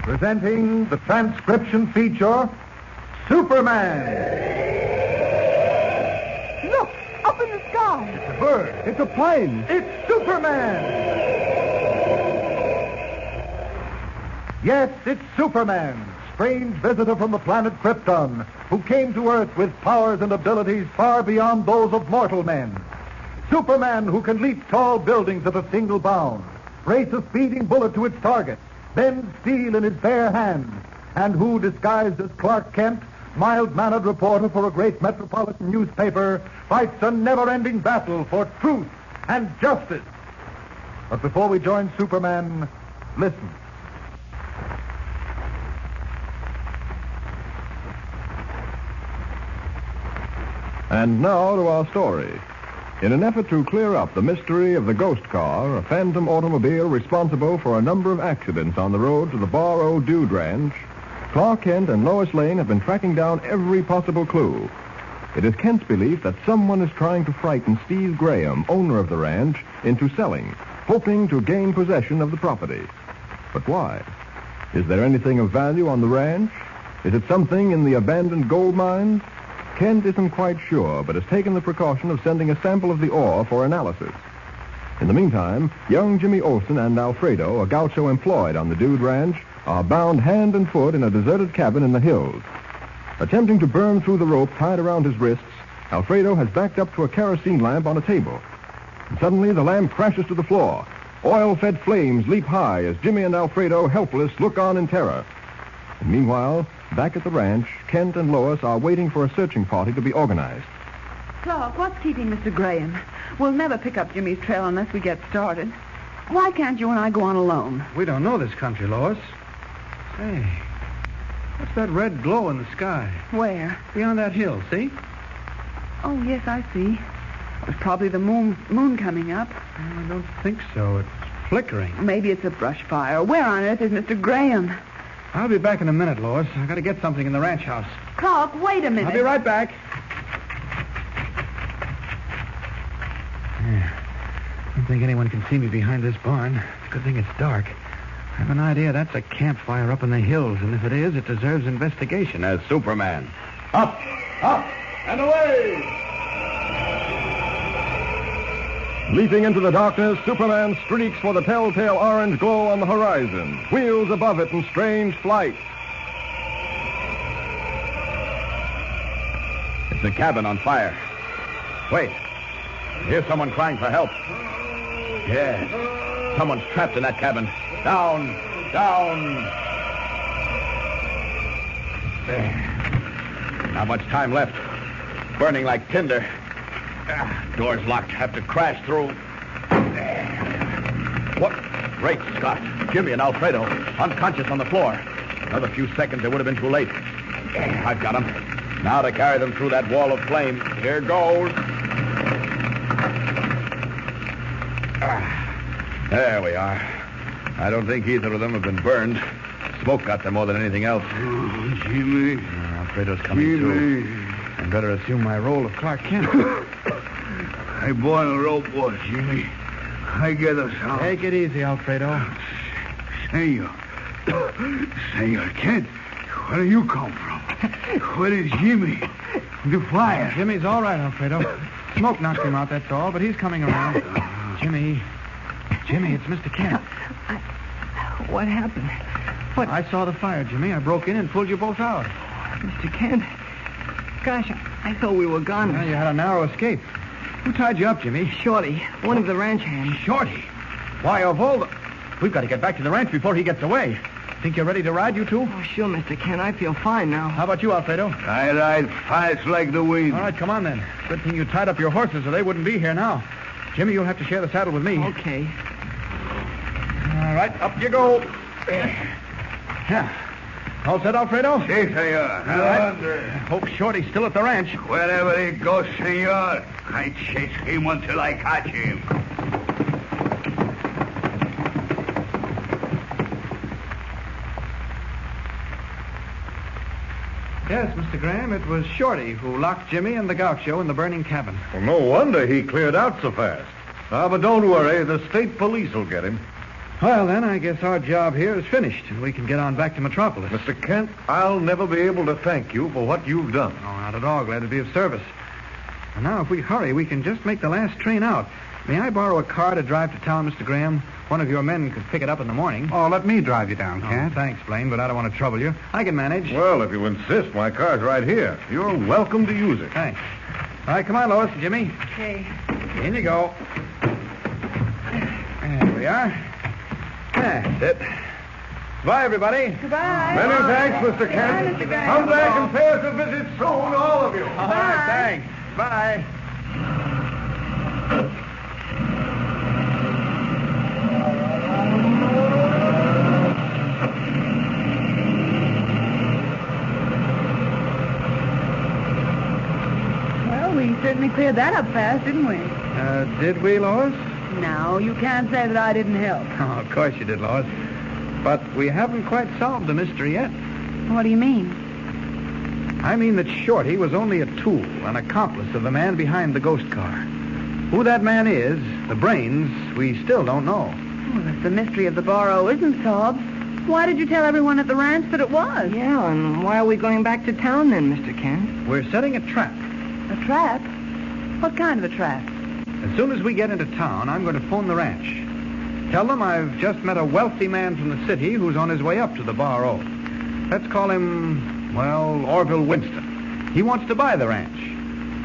Presenting the transcription feature, Superman. Look, up in the sky. It's a bird. It's a plane. It's Superman. Yes, it's Superman, strange visitor from the planet Krypton, who came to Earth with powers and abilities far beyond those of mortal men. Superman, who can leap tall buildings at a single bound, race a speeding bullet to its target, bend steel in his bare hands, and who, disguised as Clark Kent, mild-mannered reporter for a great metropolitan newspaper, fights a never-ending battle for truth and justice. But before we join Superman, listen. And now to our story. In an effort to clear up the mystery of the ghost car, a phantom automobile responsible for a number of accidents on the road to the Bar O Dude Ranch, Clark Kent and Lois Lane have been tracking down every possible clue. It is Kent's belief that someone is trying to frighten Steve Graham, owner of the ranch, into selling, hoping to gain possession of the property. But why? Is there anything of value on the ranch? Is it something in the abandoned gold mines? Kent isn't quite sure, but has taken the precaution of sending a sample of the ore for analysis. In the meantime, young Jimmy Olsen and Alfredo, a gaucho employed on the Dude Ranch, are bound hand and foot in a deserted cabin in the hills. Attempting to burn through the rope tied around his wrists, Alfredo has backed up to a kerosene lamp on a table. And suddenly, the lamp crashes to the floor. Oil-fed flames leap high as Jimmy and Alfredo, helpless, look on in terror. And meanwhile, back at the ranch, Kent and Lois are waiting for a searching party to be organized. Clark, what's keeping Mr. Graham? We'll never pick up Jimmy's trail unless we get started. Why can't you and I go on alone? We don't know this country, Lois. Say, what's that red glow in the sky? Where? Beyond that hill, see? Oh, yes, I see. It was probably the moon coming up. I don't think so. It's flickering. Maybe it's a brush fire. Where on earth is Mr. Graham? I'll be back in a minute, Lois. I got to get something in the ranch house. Clark, wait a minute. I'll be right back. I don't think anyone can see me behind this barn. It's a good thing it's dark. I have an idea that's a campfire up in the hills, and if it is, it deserves investigation. As Superman. Up, and away! Leaping into the darkness, Superman streaks for the telltale orange glow on the horizon, wheels above it in strange flight. It's the cabin on fire. Wait. I hear someone crying for help. Yes. Someone's trapped in that cabin. Down. There. Not much time left. Burning like tinder. Door's locked. Have to crash through. What? Great Scott. Jimmy and Alfredo, unconscious on the floor. Another few seconds, it would have been too late. I've got them. Now to carry them through that wall of flame. Here goes. There we are. I don't think either of them have been burned. Smoke got them more than anything else. Oh, Jimmy. Alfredo's coming too. I'd better assume my role of Clark Kent. I boil a rope, boy, Jimmy. I get us out. Take it easy, Alfredo. Senor Kent, where do you come from? Where is Jimmy? The fire. Jimmy's all right, Alfredo. Smoke knocked him out, that's all, but he's coming around. Jimmy, it's Mr. Kent. What happened? What? I saw the fire, Jimmy. I broke in and pulled you both out. Mr. Kent. Gosh, I thought we were gone. Well, you had a narrow escape. Who tied you up, Jimmy? Shorty, one of the ranch hands. Shorty? Why, of all the... We've got to get back to the ranch before he gets away. Think you're ready to ride, you two? Oh, sure, Mr. Kent. I feel fine now. How about you, Alfredo? I ride fast like the wind. All right, come on, then. Good thing you tied up your horses, or they wouldn't be here now. Jimmy, you'll have to share the saddle with me. Okay. All right, up you go. Yeah. All set, Alfredo? Si, senor. All right. Hope Shorty's still at the ranch. Wherever he goes, senor, I chase him until I catch him. Yes, Mr. Graham, it was Shorty who locked Jimmy and the gaucho in the burning cabin. Well, no wonder he cleared out so fast. Ah, but don't worry. The state police will get him. Well, then, I guess our job here is finished, and we can get on back to Metropolis. Mr. Kent, I'll never be able to thank you for what you've done. Oh, not at all. Glad to be of service. And now, if we hurry, we can just make the last train out. May I borrow a car to drive to town, Mr. Graham? One of your men could pick it up in the morning. Oh, let me drive you down, Kent. Oh, thanks, Blaine, but I don't want to trouble you. I can manage. Well, if you insist, my car's right here. You're welcome to use it. Thanks. All right, come on, Lois and Jimmy. Okay. In you go. There we are. That's it. Bye, everybody. Goodbye. Many thanks, Mr. Kent. Mr. Graham. Come back and pay us a visit soon, all of you. All right, thanks. Bye. Well, we certainly cleared that up fast, didn't we? Did we, Lois? No, you can't say that I didn't help. Oh, of course you did, Lois. But we haven't quite solved the mystery yet. What do you mean? I mean that Shorty was only a tool, an accomplice of the man behind the ghost car. Who that man is, the brains, we still don't know. Well, if the mystery of the Barrow isn't solved, why did you tell everyone at the ranch that it was? Yeah, and why are we going back to town then, Mr. Kent? We're setting a trap. A trap? What kind of a trap? As soon as we get into town, I'm going to phone the ranch. Tell them I've just met a wealthy man from the city who's on his way up to the Barrow. Let's call him, well, Orville Winston. He wants to buy the ranch.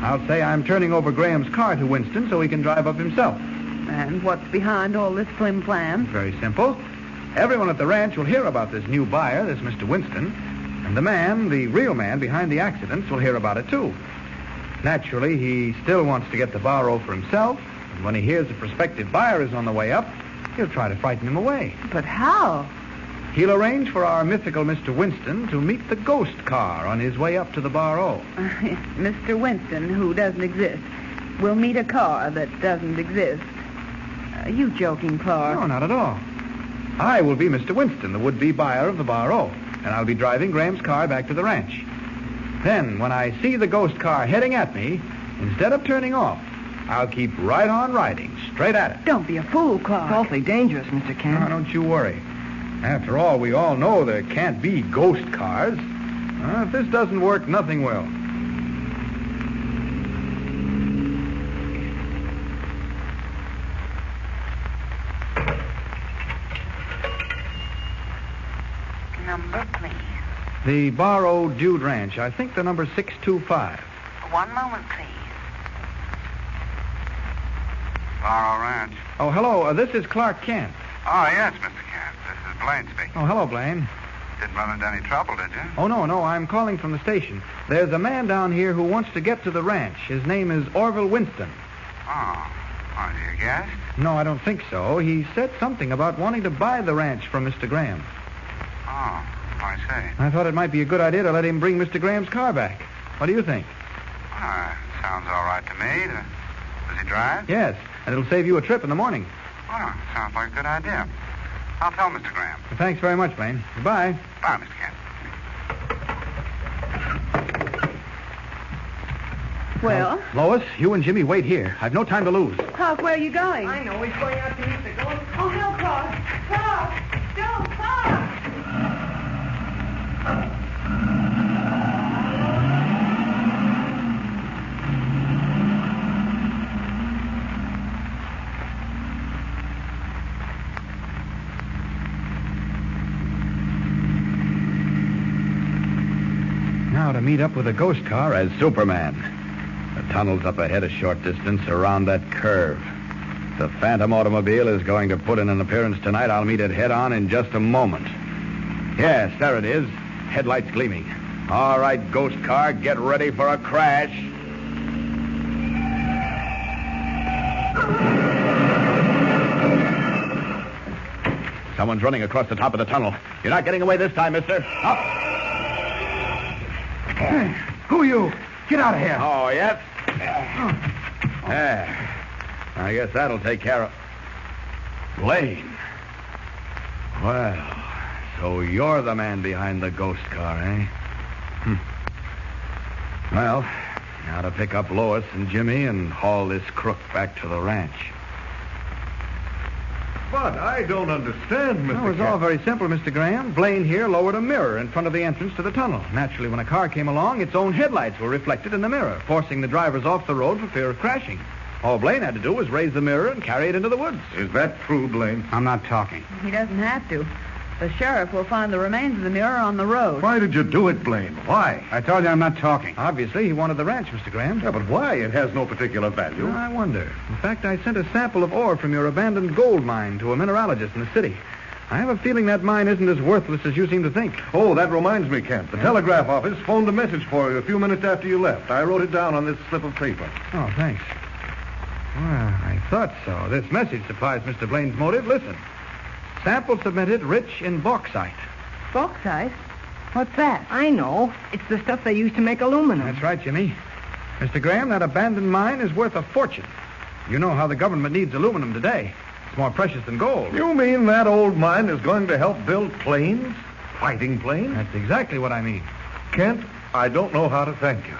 I'll say I'm turning over Graham's car to Winston so he can drive up himself. And what's behind all this flim flam? Very simple. Everyone at the ranch will hear about this new buyer, this Mr. Winston, and the man, the real man behind the accidents, will hear about it too. Naturally, he still wants to get the Barrow for himself, and when he hears the prospective buyer is on the way up, he'll try to frighten him away. But how? He'll arrange for our mythical Mr. Winston to meet the ghost car on his way up to the Barrow. Mr. Winston, who doesn't exist, will meet a car that doesn't exist. You joking, Clark? No, not at all. I will be Mr. Winston, the would-be buyer of the Barrow, and I'll be driving Graham's car back to the ranch. Then, when I see the ghost car heading at me, instead of turning off, I'll keep right on riding, straight at it. Don't be a fool, Clark. It's awfully dangerous, Mr. Kent. No, don't you worry. After all, we all know there can't be ghost cars. If this doesn't work, nothing will. Number, please. The Barrow Dude Ranch. I think the number 625. One moment, please. Barrow Ranch. Oh, hello. This is Clark Kent. Oh, yes, Mr. Kent. This is Blaine speaking. Oh, hello, Blaine. Didn't run into any trouble, did you? Oh, no. I'm calling from the station. There's a man down here who wants to get to the ranch. His name is Orville Winston. Oh. Are you a guest? No, I don't think so. He said something about wanting to buy the ranch from Mr. Graham. Oh, I see. I thought it might be a good idea to let him bring Mr. Graham's car back. What do you think? Sounds all right to me. Does he drive? Yes, and it'll save you a trip in the morning. Oh, sounds like a good idea. I'll tell Mr. Graham. Well, thanks very much, Blaine. Goodbye. Bye, Mr. Kent. Well, Lois, you and Jimmy wait here. I've no time to lose. Clark, where are you going? I know. He's going out to meet the ghost. Oh, no, Clark. Clark! Don't, Clark! Now to meet up with a ghost car As Superman. The tunnel's up ahead a short distance around that curve. The Phantom automobile is going to put in an appearance tonight. I'll meet it head-on in just a moment. Yes, there it is. Headlights gleaming. All right, ghost car, get ready for a crash. Someone's running across the top of the tunnel. You're not getting away this time, mister. Up. Hey, who are you? Get out of here. Oh, yes? There. I guess that'll take care of... Blaine. Well, so you're the man behind the ghost car, eh? Well, now to pick up Lois and Jimmy and haul this crook back to the ranch. But I don't understand, Mr. It was all very simple, Mr. Graham. Blaine here lowered a mirror in front of the entrance to the tunnel. Naturally, when a car came along, its own headlights were reflected in the mirror, forcing the drivers off the road for fear of crashing. All Blaine had to do was raise the mirror and carry it into the woods. Is that true, Blaine? I'm not talking. He doesn't have to. The sheriff will find the remains of the mirror on the road. Why did you do it, Blaine? Why? I told you I'm not talking. Obviously, he wanted the ranch, Mr. Graham. Yeah, but why? It has no particular value. I wonder. In fact, I sent a sample of ore from your abandoned gold mine to a mineralogist in the city. I have a feeling that mine isn't as worthless as you seem to think. Oh, that reminds me, Kent. The telegraph office phoned a message for you a few minutes after you left. I wrote it down on this slip of paper. Oh, thanks. Well, I thought so. This message supplies Mr. Blaine's motive. Listen. Sample submitted rich in bauxite. Bauxite? What's that? I know. It's the stuff they use to make aluminum. That's right, Jimmy. Mr. Graham, that abandoned mine is worth a fortune. You know how the government needs aluminum today. It's more precious than gold. You mean that old mine is going to help build planes? Fighting planes? That's exactly what I mean. Kent, I don't know how to thank you.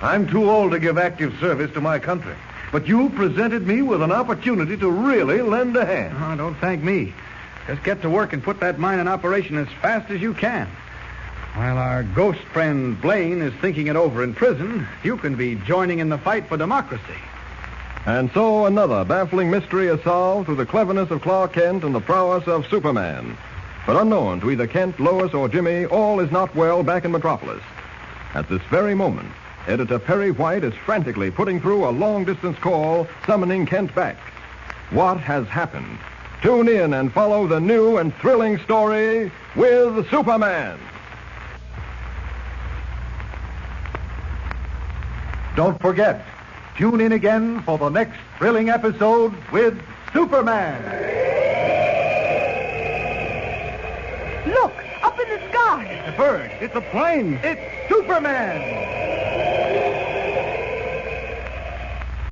I'm too old to give active service to my country. But you presented me with an opportunity to really lend a hand. Oh, don't thank me. Just get to work and put that mine in operation as fast as you can. While our ghost friend Blaine is thinking it over in prison, you can be joining in the fight for democracy. And so another baffling mystery is solved through the cleverness of Clark Kent and the prowess of Superman. But unknown to either Kent, Lois, or Jimmy, all is not well back in Metropolis. At this very moment, Editor Perry White is frantically putting through a long-distance call, summoning Kent back. What has happened? Tune in and follow the new and thrilling story with Superman. Don't forget, tune in again for the next thrilling episode with Superman. Look, up in the sky. It's a bird. It's a plane. It's Superman.